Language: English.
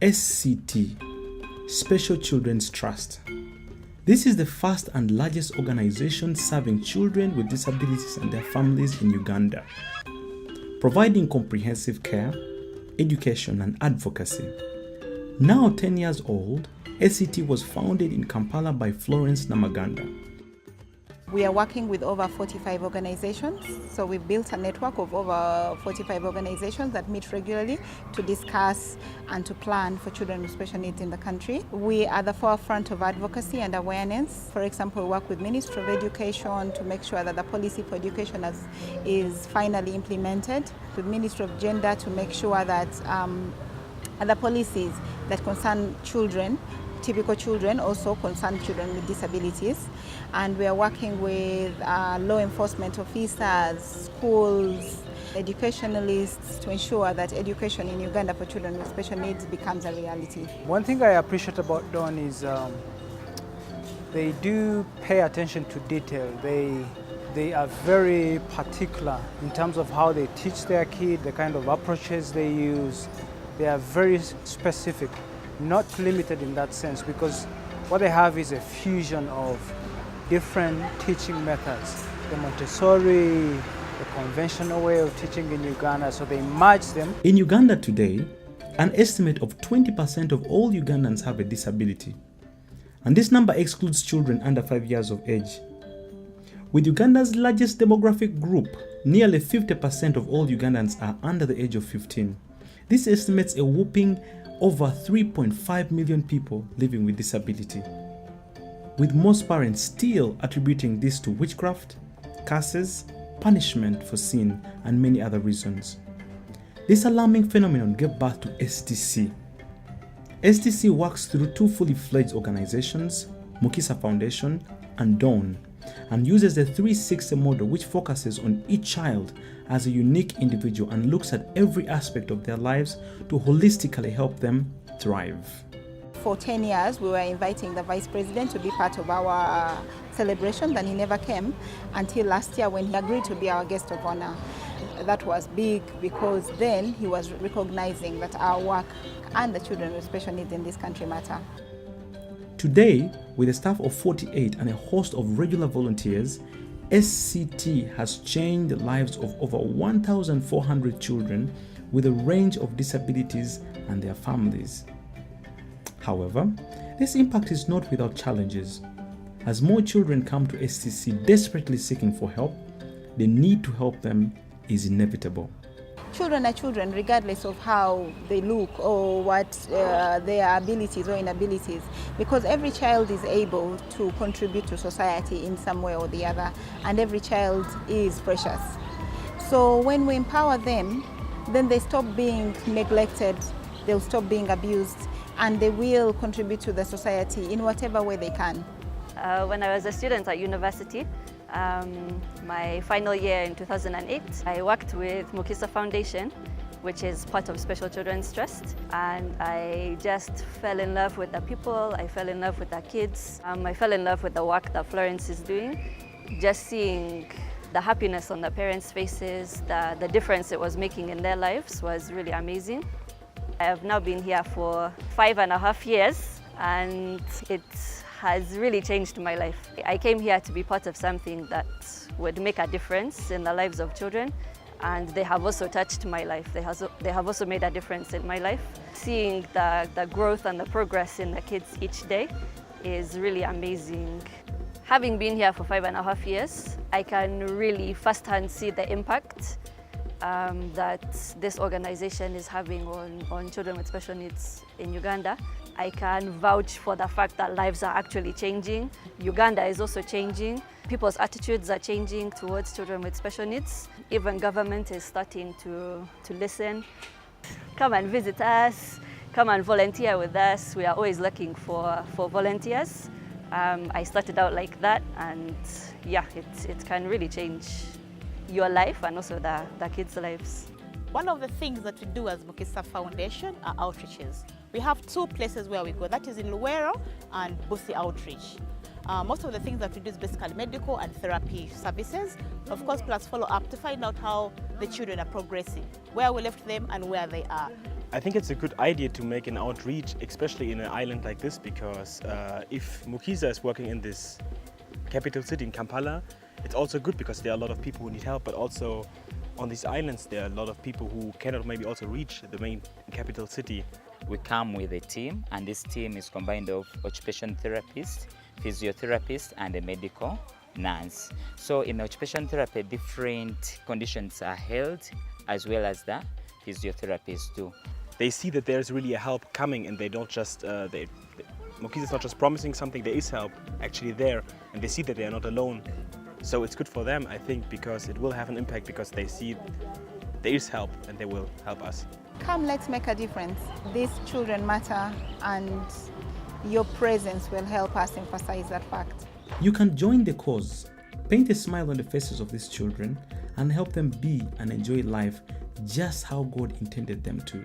SCT, Special Children's Trust. This is the first and largest organization serving children with disabilities and their families in Uganda, providing comprehensive care, education, and advocacy. Now 10 years old, SCT was founded in Kampala by Florence Namaganda. We are working with over 45 organizations, so we've built a network of over 45 organizations that meet regularly to discuss and to plan for children with special needs in the country. We are the forefront of advocacy and awareness. For example, we work with Ministry of Education to make sure that the policy for education is finally implemented, with Ministry of Gender to make sure that other policies that concern children, typical children, also concern children with disabilities. And we are working with law enforcement officers, schools, educationalists to ensure that education in Uganda for children with special needs becomes a reality. One thing I appreciate about Dawn is they do pay attention to detail. They are very particular in terms of how they teach their kid, the kind of approaches they use. They are very specific, not limited in that sense, because what they have is a fusion of different teaching methods. The Montessori, the conventional way of teaching in Uganda, so they merge them. In Uganda today, an estimate of 20% of all Ugandans have a disability. And this number excludes children under 5 years of age. With Uganda's largest demographic group, nearly 50% of all Ugandans are under the age of 15. This estimates a whopping over 3.5 million people living with disability, with most parents still attributing this to witchcraft, curses, punishment for sin, and many other reasons. This alarming phenomenon gave birth to STC. STC works through two fully fledged organizations, Mukisa Foundation and Dawn, and uses the 360 model, which focuses on each child as a unique individual and looks at every aspect of their lives to holistically help them thrive. For 10 years, we were inviting the Vice President to be part of our celebration, and he never came until last year when he agreed to be our guest of honor. That was big because then he was recognizing that our work and the children with special needs in this country matter. Today, with a staff of 48 and a host of regular volunteers, SCT has changed the lives of over 1,400 children with a range of disabilities and their families. However, this impact is not without challenges. As more children come to SCT desperately seeking for help, the need to help them is inevitable. Children are children regardless of how they look or what their abilities or inabilities, because every child is able to contribute to society in some way or the other, and every child is precious. So when we empower them, then they stop being neglected, they'll stop being abused, and they will contribute to the society in whatever way they can. When I was a student at university, my final year in 2008, I worked with Mukisa Foundation, which is part of Special Children's Trust, and I just fell in love with the people, I fell in love with the kids, I fell in love with the work that Florence is doing. Just seeing the happiness on the parents' faces, the difference it was making in their lives was really amazing. I have now been here for 5.5 years, and it has really changed my life. I came here to be part of something that would make a difference in the lives of children, and they have also touched my life. They have also made a difference in my life. Seeing the growth and the progress in the kids each day is really amazing. Having been here for 5.5 years, I can really firsthand see the impact that this organization is having on children with special needs in Uganda. I can vouch for the fact that lives are actually changing. Uganda is also changing. People's attitudes are changing towards children with special needs. Even government is starting to listen. Come and visit us, come and volunteer with us. We are always looking for volunteers. I started out like that, and yeah, it can really change your life and also the kids' lives. One of the things that we do as Mukisa Foundation are outreaches. We have two places where we go, that is in Luwero and Busi Outreach. Most of the things that we do is basically medical and therapy services, of course, plus follow up to find out how the children are progressing, where we left them and where they are. I think it's a good idea to make an outreach, especially in an island like this, because if Mukisa is working in this capital city in Kampala, it's also good because there are a lot of people who need help, but also on these islands there are a lot of people who cannot maybe also reach the main capital city. We come with a team, and this team is combined of occupational therapist, physiotherapist, and a medical nurse. So in occupational therapy, different conditions are held, as well as the physiotherapists too. They see that there's really a help coming, and they don't just Mukisa is not just promising something. There is help actually there, and they see that they are not alone. So it's good for them, I think, because it will have an impact, because they see there is help and they will help us. Come, let's make a difference. These children matter, and your presence will help us emphasize that fact. You can join the cause, paint a smile on the faces of these children, and help them be and enjoy life just how God intended them to.